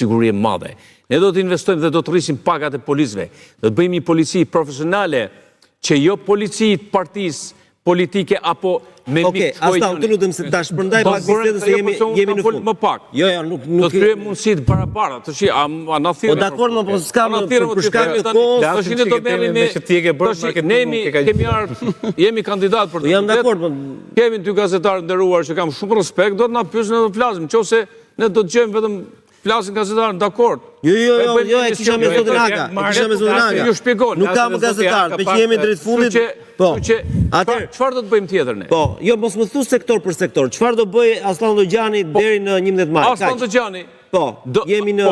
sigurie madhe. Ne do të investojmë dhe do të rrisim pagat e policëve. Do të bëjmë një polici profesionale që jo polici të partisë politike apo me Okej, asta të lutem se ta shpërndaj pak bisedën se jemi në fund. Më pak. Jo, nuk do të kryejmë mundësi të barabara. Tash a na thirrë. Po dakord, po s'ka për shkak të kohës. Tash ne do merremi me çtike bërë marketing. Kemi jemi kandidat për të. Jam dakord, po kemi dy gazetarë nderuar që kam shumë respekt, do të na pyesin edhe të flasim. Nëse ne do të gjejmë vetëm flasin gazetarë, dakord. Jo, e kisha me zotin Aga. Ju shpjegoj. Nuk kam gazetarë, me që jemi drejt fundit. Po. Çfarë do të bëjmë tjetër ne? Po, jo, mos më thu sektor për sektor. Çfarë do bëj Aslan Dojani deri në 11 maj? Aslan Dojani. Po, jemi në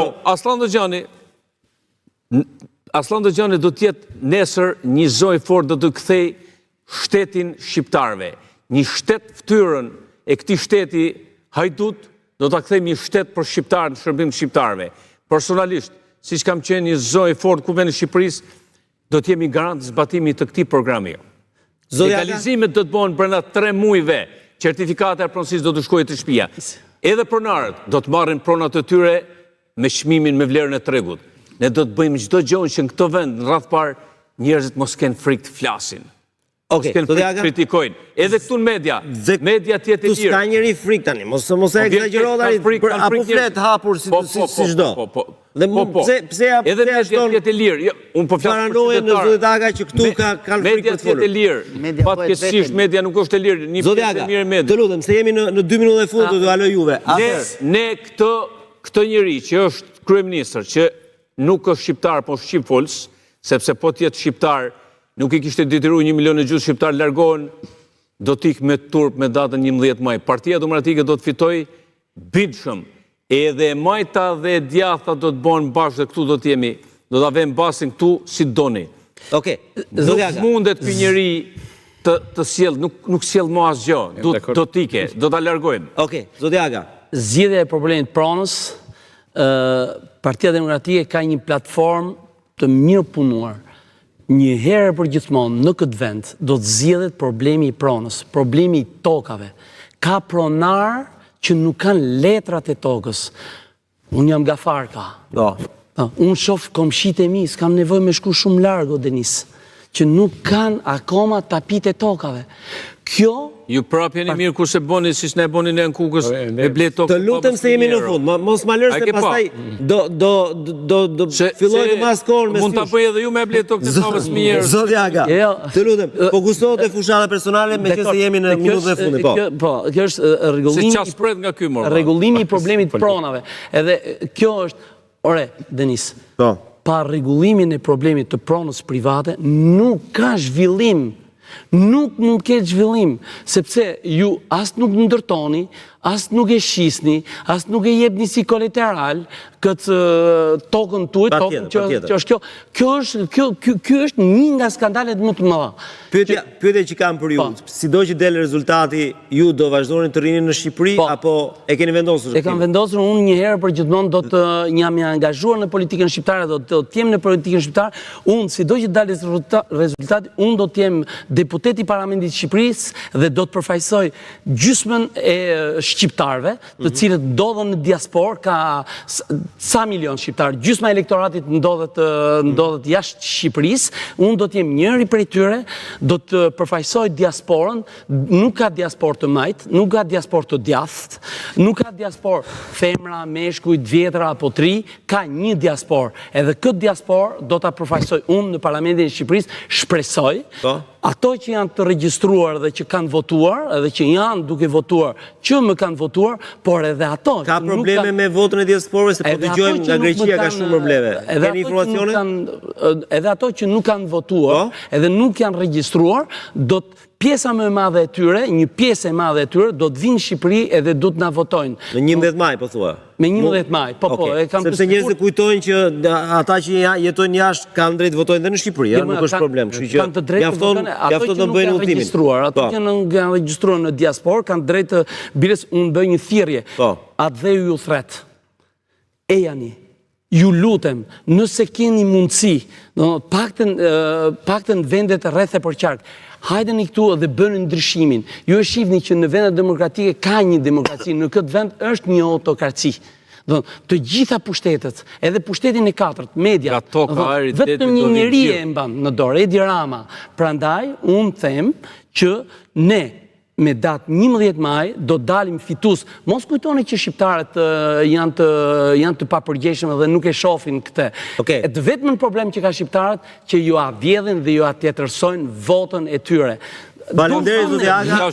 Aslan Dojani do të jetë nesër një zoj fort do të kthej shtetin shqiptarëve. Një shtet fytyrën e këtij shteti hajdut do ta kthejmë një shtet për shqiptarë në shërbim të shqiptarëve. Personalisht, siç kam qenë një zoj fort kuvendit të Shqipërisë, do të jemi garant zbatimit të këtij programi. Legalizimet do të bëhen brenda 3 muajve, certifikata e pronësisë do të shkojë te shtëpia. Edhe pronarët do të marrin pronat e tyre me çmimin me vlerën e tregut. Ne do të bëjmë çdo gjë që në këtë vend në radh par njerëzit mos kenë frikë të flasin. Okej, do t'ja kritikojnë. Edhe këtu në media tjetë e lirë. S'ka njëri frikë tani, mos e egzagjero tani, apo flet hapur si çdo. Dhe pse ja edhe media tjetë e lirë. Unë po flas për qytetarët. Në zotit Aga që këtu kanë frikë për të folur. Media tjetë e lirë. Fatkeqësisht media nuk është e lirë. Një pjesë e mirë media. Të lutem, se jemi në 2 minuta e fundit do t'ju aloj juve. Ne këtë njeri që është kryeministër, që nuk është shqiptar, po shqip fols, sepse po të jetë shqiptar nuk i kishte detyruar 1,5 milion shqiptar largohen, do t'ik me turp me datën 11 maj. Partia Demokratike do të fitoj bindshëm. Edhe majta dhe djatha do të bëhen bashkë dhe këtu do t'jemi, do t'a vem basin këtu si doni. Okej, Nuk mundet ky njeri të sjell, nuk sjell më asgjë, do t'ike, do t'a largojmë. Okej, zoti Aga. Zgjidhja e problemit pronës, Partia Demokratike ka një platformë të mirë punuar. Një herë për gjithmonë në këtë vend do të zgjidhet problemi i pronës, problemi i tokave. Ka pronar që nuk kanë letrat e tokës. Unë jam gafarka. Unë shoh komshit e mi, s'kam nevojë me shku shumë larg o Denis, që nuk kanë akoma tapit e tokave. Kjo ju prap jeni mirë kurse boni siç ne boni ne në Kukës me ble tokë. Të lutem se jemi në fund. Mos ma lërë se pastaj do filloj të mas kohën me mund ta bëj edhe ju me ble tokë të pavës mirë. Zoti Aga. Të lutem, fokusohet te fushata personale meqense jemi në minutën e fundit, po. Po, kjo është rregullimi i problemit pronave. Edhe kjo është, ore, Denis. Po. Pa rregullimin e problemit të pronës private nuk ka zhvillim. Nuk mund të ketë zhvillim, sepse ju as nuk ndërtoni, as nuk e shisni, as nuk e jepni si kolateral këtë tokën tuaj, tokën që është kjo. Kjo është një nga skandalet më të mëdha. Pyetja që kam për ju, sido që del rezultati, ju do vazhdoni të rrini në Shqipëri apo e keni vendosur? E kam vendosur, unë një herë për gjithmonë do të jam angazhuar në politikën shqiptare, do të jem në politikën shqiptare. Unë sido që dalet rezultati, unë do të jem deputet i Parlamentit të Shqipërisë dhe do të përfaqësoj gjysmën e shqiptarëve, të cilët ndodhen në diasporë, ka sa milion shqiptarë, gjysma elektoratit ndodhet jashtë Shqipërisë, unë do të jem njëri prej tyre, do të përfaqësoj diasporën, nuk ka diasporë të majtë, nuk ka diasporë të djathtë, nuk ka diasporë femra, meshkujt, vjetra apo tri, ka një diasporë. Edhe këtë diasporë do ta përfaqësoj unë në Parlamentin e Shqipërisë, shpresoj ato që janë të regjistruar dhe që kanë votuar, edhe që janë duke votuar, që më kanë votuar, por edhe ato... Ka probleme me votën e diasporës, se po dëgjojmë nga Greqia ka shumë probleme. Keni informacione? Edhe ato që nuk kanë votuar, edhe nuk janë regjistruar, do të pjesa më e madhe e tyre, një pjesë e madhe e tyre, do të vinë në Shqipëri edhe do të na votojnë. Në 11 maj, po thua? Me 11 maj, po. Sepse njerëzit kujtojnë që ata që jetojnë jashtë kanë drejt votojnë dhe në Shqipëri, nuk është problem. Kanë të drejtë mjafton të bëjnë udhimin. Ato që nuk janë regjistruar në diasporë kanë drejtë të bires unë bëj një thirrje. Atë dhe ju thret. Ejani. Ju lutem, nëse keni mundësi, paktën vendet rreth e përqark, hajdeni këtu dhe bëni ndryshimin. Ju e shihni që në vendet demokratike ka një demokraci, në këtë vend është një autokraci. Të gjitha pushtetet, edhe pushtetin e 4, media, vetëm një njeri e mban në dorë, Edi Rama. Prandaj, unë them që ne, me datë 11 maj, do dalim fitus. Mos kujtoni që shqiptarët janë të papërgjeshëm dhe nuk e shofin këtë. Të vetëm problem që ka shqiptarët, që ju a vjedhin dhe ju a tjetërsojnë votën e tyre. Faleminderit, zoti Aga.